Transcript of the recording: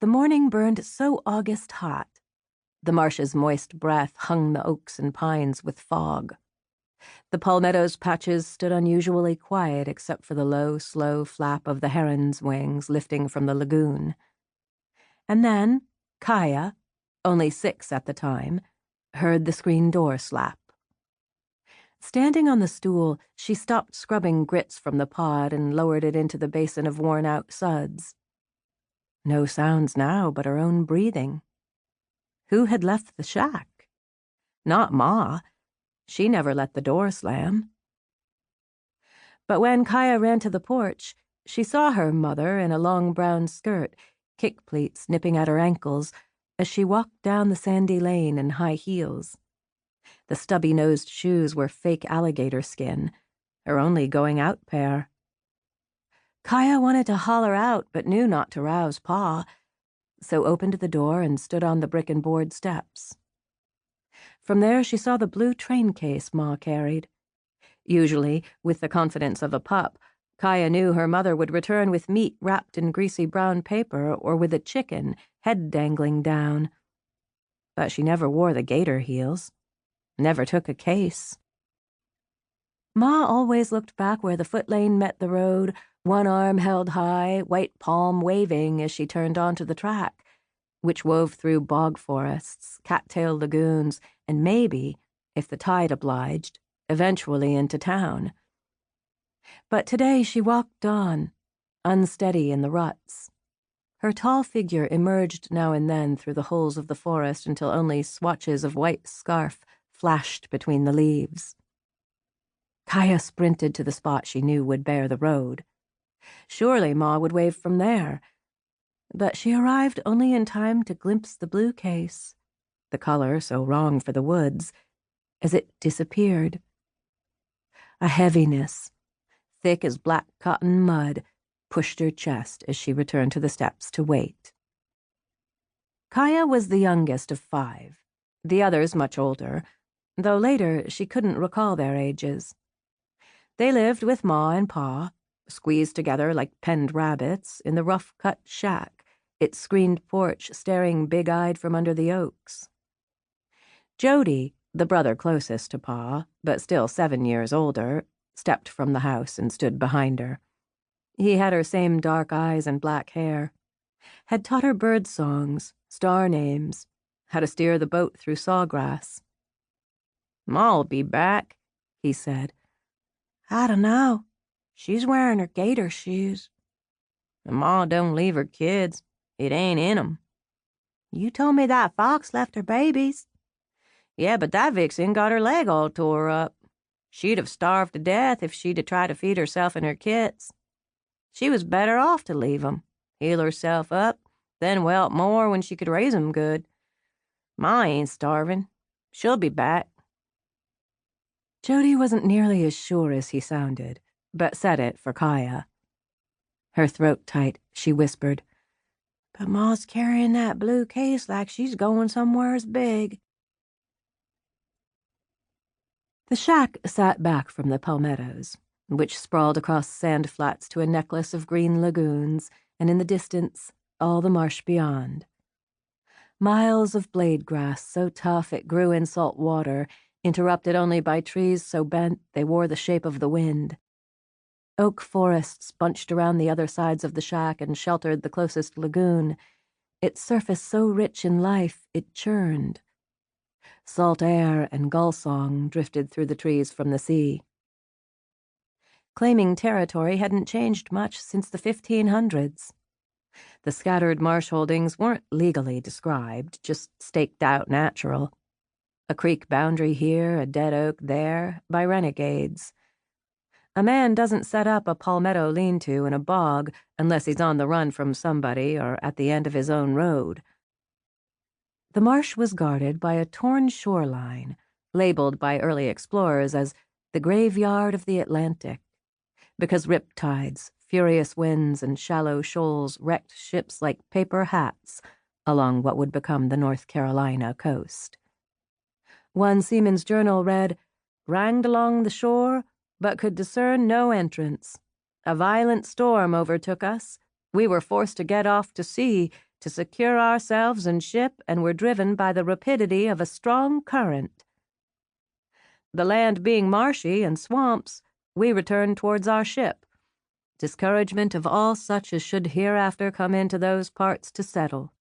The morning burned so August hot. The marsh's moist breath hung the oaks and pines with fog. The palmetto's patches stood unusually quiet except for the low, slow flap of the heron's wings lifting from the lagoon. And then Kaya, only 6 at the time, heard the screen door slap. Standing on the stool, she stopped scrubbing grits from the pod and lowered it into the basin of worn-out suds. No sounds now but her own breathing. Who had left the shack? Not Ma. She never let the door slam. But when Kaya ran to the porch, she saw her mother in a long brown skirt, kick pleats nipping at her ankles, as she walked down the sandy lane in high heels. The stubby-nosed shoes were fake alligator skin, her only going-out pair. Kaya wanted to holler out, but knew not to rouse Pa, so opened the door and stood on the brick-and-board steps. From there she saw the blue train case Ma carried. Usually, with the confidence of a pup, Kaya knew her mother would return with meat wrapped in greasy brown paper or with a chicken, head dangling down. But she never wore the gator heels. Never took a case. Ma always looked back where the foot lane met the road, one arm held high, white palm waving as she turned onto the track, which wove through bog forests, cattail lagoons, and maybe, if the tide obliged, eventually into town. But today she walked on, unsteady in the ruts. Her tall figure emerged now and then through the holes of the forest until only swatches of white scarf flashed between the leaves. Kaya sprinted to the spot she knew would bear the road. Surely Ma would wave from there. But she arrived only in time to glimpse the blue case, the color so wrong for the woods, as it disappeared. A heaviness, thick as black cotton mud, pushed her chest as she returned to the steps to wait. Kaya was the youngest of 5, the others much older, though later she couldn't recall their ages. They lived with Ma and Pa, squeezed together like penned rabbits, in the rough-cut shack, its screened porch staring big-eyed from under the oaks. Jody, the brother closest to Pa, but still 7 years older, stepped from the house and stood behind her. He had her same dark eyes and black hair, had taught her bird songs, star names, how to steer the boat through sawgrass. "Ma'll be back," he said. "I don't know. She's wearing her gator shoes." "Ma don't leave her kids. It ain't in 'em." "You told me that fox left her babies." "Yeah, but that vixen got her leg all tore up. She'd have starved to death if she'd have tried to feed herself and her kits. She was better off to leave 'em, heal herself up, then welt more when she could raise 'em good. Ma ain't starving. She'll be back." Jody wasn't nearly as sure as he sounded, but said it for Kaya. Her throat tight, she whispered, "But Ma's carrying that blue case like she's going somewheres big." The shack sat back from the palmettos, which sprawled across sand flats to a necklace of green lagoons, and in the distance, all the marsh beyond. Miles of blade grass so tough it grew in salt water, interrupted only by trees so bent they wore the shape of the wind. Oak forests bunched around the other sides of the shack and sheltered the closest lagoon, its surface so rich in life it churned. Salt air and gull song drifted through the trees from the sea. Claiming territory hadn't changed much since the 1500s. The scattered marsh holdings weren't legally described, just staked out natural. A creek boundary here, a dead oak there, by renegades. A man doesn't set up a palmetto lean-to in a bog unless he's on the run from somebody or at the end of his own road. The marsh was guarded by a torn shoreline, labeled by early explorers as the graveyard of the Atlantic, because riptides, furious winds, and shallow shoals wrecked ships like paper hats along what would become the North Carolina coast. One seaman's journal read, "Ranged along the shore, but could discern no entrance. A violent storm overtook us. We were forced to get off to sea to secure ourselves and ship, and were driven by the rapidity of a strong current. The land being marshy and swamps, we returned towards our ship. Discouragement of all such as should hereafter come into those parts to settle.